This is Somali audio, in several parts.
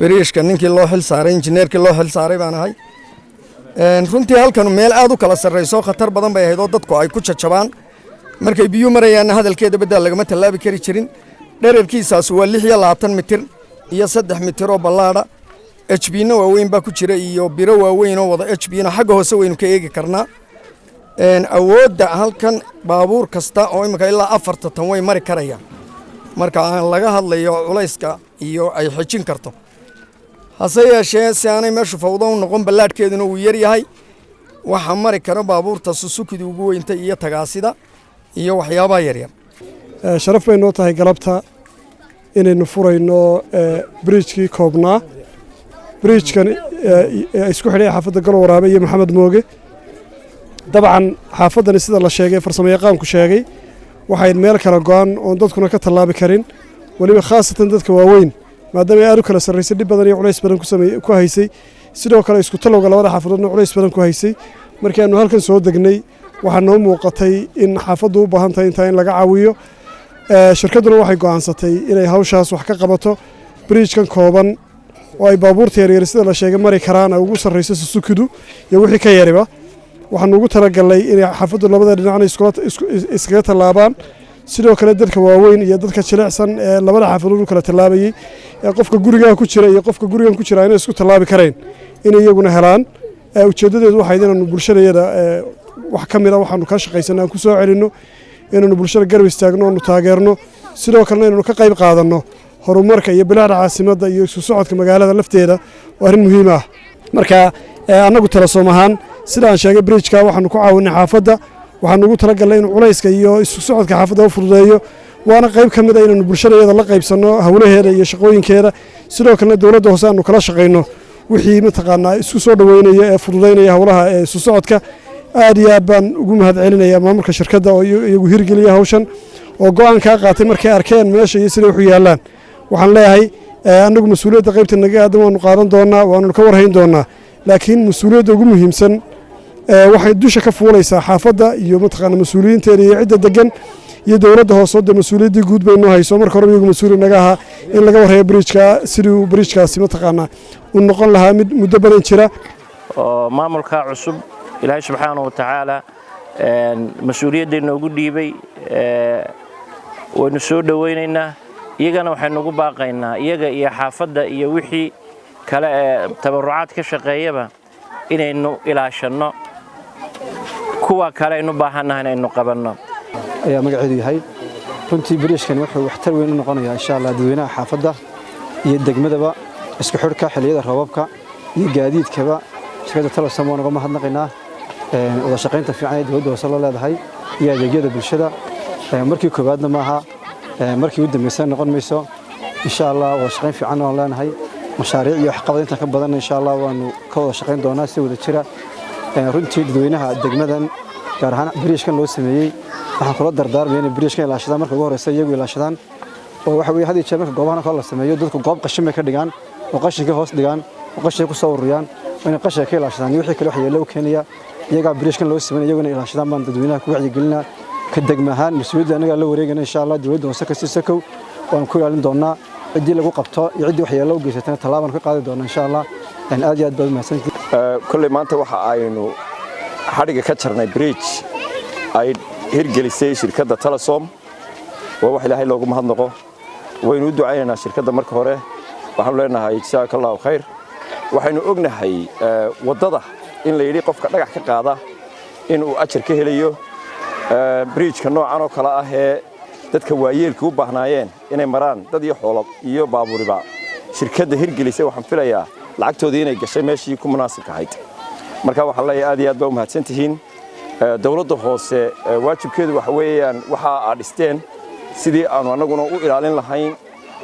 بريشka ninkii loo xil saaray injineerkii loo xil saaray baan ahay runtii halkan meel aad u kala sareyso khatar badan bay ahayd oo dadku ay ku jajabaan markay biyo marayaan hadalkeeda badal lagama talaabi kari jirin dhererkiisaas waa 26 mitir iyo 3 mitir oo ballaadha HB-na waaweyn baa ku jira iyo biro waaweyn oo wada HB-na xagga hoose weynu ka eegi karnaa awoodda halkan baabuur kasta oo imika ilaa 4 tan way mari karayaan marka laga hadlayo culayska iyo ay xijin karto hase yeeshee si aanay meeshu fawdo u noqon ballaadhkeeduna uu yar yahay waxa mari kara baabuurta Suzuki ugu weynta iyo tagaasida iyo waxyaabaha yar yar sharaf bay noo tahay galabta inaynu furayno bridge-kii koobnaa bridge-kan isku xidhay xaafadda Galo Waraabe iyo Maxamed Mooge dabcan xaafaddani sida la sheegay farsamayaqaanku sheegay waxay meel kala go'an oo dadkuna ka talaabi karin waliba khaasatan dadka waaweyn maadaama ay aad u kala sarreysay dib badan iyo culays badan ku haysay sidoo kale isku talowga labada xaafadoodna culays badan ku haysay markii aanu halkan soo degnay waxaa noo muuqatay in xaafaddu u baahan tahay intaa in laga caawiyo shirkadduna waxay go'aansatay inay hawshaas wax ka qabato bridge-kan kooban oo ay baabuurta yaryar sida la sheegay mari karaan ay ugu sarreyso Suzuki-du iyo wixii ka yariba waxaan ugu talagalay in xaafaddu labada dhinacna iskaga tallaabaan sidoo kale dadka waaweyn iyo dadka jilicsan ee labada xaafadood u kala talaabayay ee qofka guriga ku jira iyo qofka gurigan ku jira inay isku talaabi kareen in iyaguna helaan ujeedadeedu waxay inaan bulshada wax kamid ah waxaanu ka shaqaysanaa ku soo celino inaanu bulshada garab istaagno oo taageerno sidoo kale inaanu ka qayb qaadano horumarka iyo bilaada caasimadda iyo isu socodka magaalada lafteeda waa arrin muhiim ah marka anagu tala Soomahan sida aan sheegay bridge-ka waxaanu ku caawinay xaafadda waxaan ugu talagalay in culayska iyo isu socodka xaafadda u fududeeyo waana qayb kamid ah inaan bulshada la qaybsano hawlaheeda iyo shaqooyinkeeda sidoo kale dawladda hoose aanu kala shaqeyno wixii mataqaanaa isku soo dhaweynaya ee fududeynaya hawlaha ee isu socodka aad iyo aad baan ugu mahadcelinayaa maamulka shirkadda oo iyagu hirgeliya hawshan oo go'aan ka qaatay markay arkeen meesha iyo sida wax u yaalaan waxaan leeyahay anagu mas'uuliyadda qaybta naga aadan waanu qaadan doonaa waanu ka warhayn doonaa laakiin mas'uuliyadda ugu muhiimsan waxay dusha ka fuulaysaa xaafadda iyo mataqaana mas'uuliyiinteeda iyo cidda degan iyo dawladda hoose oo mas'uuliyaddii guud bay noo hayso marka hore iyagu mas'uul naga aha in laga warhayo bridge-ka sidii bridge-kaasi mataqaana uu noqon lahaa mid muddo badan jira oo maamulka cusub ilaahay subxaanahu wa tacaala mas'uuliyaddeena ugu dhiibay waynu soo dhaweynaynaa iyagana waxaynu ugu baaqaynaa iyaga iyo xaafadda iyo wixii kale ee tabarucaad ka shaqeeyaba inaynu ilaashanno kuwa kale aynu baahannahay inaynu qabanno ayaa magaceedu yahay runtii bridge-kan wuxuu waxtar weyn u noqonayaa insha Allah dadweynaha xaafadda iyo degmadaba isku xidhka xilliyada roobabka iyo gaadiidkaba shirkadda Telesom oo naga mahadnaqaynaa wada shaqaynta fiican ee dawladda hoose la leedahay iyo adeegyada bulshada markii koobaadna maaha markii u dambeysay noqon mayso insha Allah wada shaqayn fiican oo leenahay mashaariic iyo wax qabad inta ka badan insha Allah waanu ka wada shaqayn doonaa si wada jira runtii dadweynaha degmadan gaar ahaan bridge-kan loo sameeyay waxaan kula dardaarmayaa in bridge-kan ilaashadaan marka ugu horeysa iyagu ilaashadaan oo waxa weeye hadii jeer marka goobahan kala sameeyo dadku goob qashin ka dhigaan oo qashinka hoos dhigaan oo qashin ku soo ururiyaan in qashinka ka ilaashadaan wixii kale wax yeelo keenaya iyaga bridge-kan loo sameeyay iyaguna ilaashadaan baan dadweynaha ku wacyigelinaa ka degmahan mas'uuliyadda anaga la wareegana insha Allah dawladda hoose ka sii sakow waan ku ilaalin doonaa cidii lagu qabto iyo cidii wax yeelo u geysatana talaabaan ka qaadi doonaa insha Allah aan aad iyo aad baad mahadsantihiin kulli maanta waxa aynu xadhiga ka jarnay bridge ay hirgelisay shirkadda Telesom waa wax Ilaahay loogu mahadnaqo waynu u ducaynaynaa shirkadda marka hore waxaan leenahay jazaakallahu khayr waxaynu ognahay wadada in la yiri qofka dhagax ka qaada in uu ajar ka helayo bridge-ka noocan oo kala ah ee dadka waayeelka u baahnaayeen inay maraan dad iyo xoolo iyo baabuuriba shirkadda hirgelisay waxaan filayaa lacagtoodii inay gashay meeshii ku munaasibka ahayd marka waxa la aad iyo aad baa u mahadsantihiin dawladda hoose waajibkeedu waxa weeyaan waxa aad dhisteen sidii aanu anaguna u ilaalin lahayn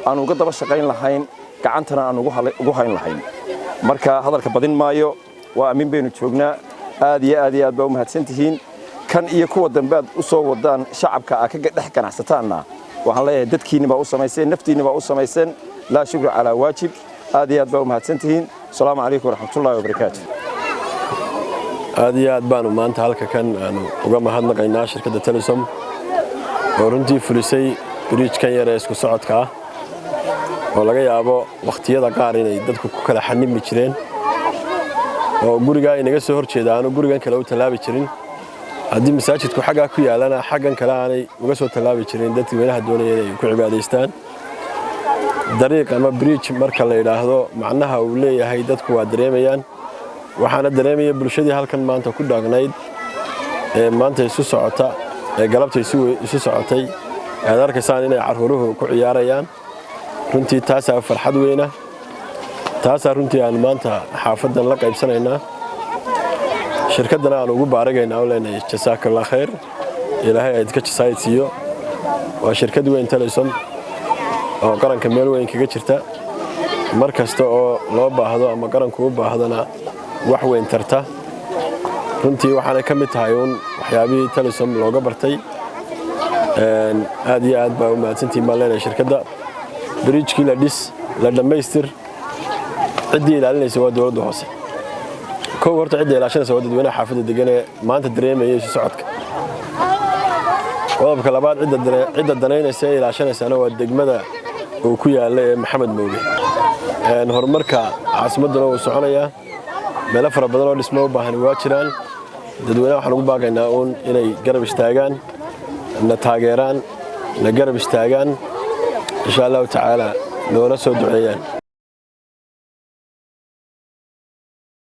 aanu uga daba shaqayn lahayn gacantana aanu ugu hayn lahayn marka hadalka badin maayo waa aamin baynu joognaa aad iyo aad baa u mahadsantihiin kan iyo kuwa dambe aad u soo wadaan shacabka ka dhex ganacsataana waxaan leeyahay dadkiina baa u samayseen naftiina baa u samayseen la shukr ala waajib aad iyo aad baa u mahadsantihiin salaamu calaykum waraxmatullaahi wabarakaatuh aad iyo aad baanu maanta halka kan aanu uga mahadnaqaynaa shirkadda Telesom oo runtii fulisay bridge-kan yar ee isku socodka ah oo laga yaabo waqtiyada qaar inay dadku ku kala xanimi jireen oo guriga inaga soo horjeedaan gurigan kale u talaabi jirin haddii masaajidku xagga ku yaalana xaggan kale aanay uga soo talaabi jirin dadkii meelaha doonaya inay ku cibaadaystaan dariiq ama bridge marka la yiraahdo macnaha uu leeyahay dadku waa dareemayaan waxaana dareemaya bulshadii halkan maanta ku dhaagnayd ee maanta isu socota ee galabta isu socotay aad arkaysaan inay caruuruhu ku ciyaarayaan runtii taas ah farxad weyn ah taas runtii aan maanta xaafadan la qaybsanaynaa shirkadana aan ugu baaragaynaa oo leenahay jasaakallahu khayr ilaahay aad ka jasaaysiyo waa shirkad weyn Telesom oo qaranka meel weyn kaga jirta markasta oo loo baahdo ama qaranku u baahdana wax weyn tarta runtii waxaana ka mid tahay waxyaabihii Telesom looga bartay aad iyo aad baa u mahadsantihiin baan leenahay shirkadda bridge-kii la dhamaystir ciddii ilaalinaysa waa dowladda hoose koow horta cidda ilaashanaysa waa dadweynaha xaafadda degan ee maanta dareemaya isu socodka qodobka labaad cidda danaynaysa ee ilaashanaysana waa degmada uu ku yaalla ee Maxamed Mooge horumarka caasimadana uu soconayaa meelo fara badan oo dhismo u baahan waa jiraan dadweynaha waxaan ugu baaqaynaa inay garab istaagaan na taageeraan na garab istaagaan insha Allah taala noola soo duceeyaan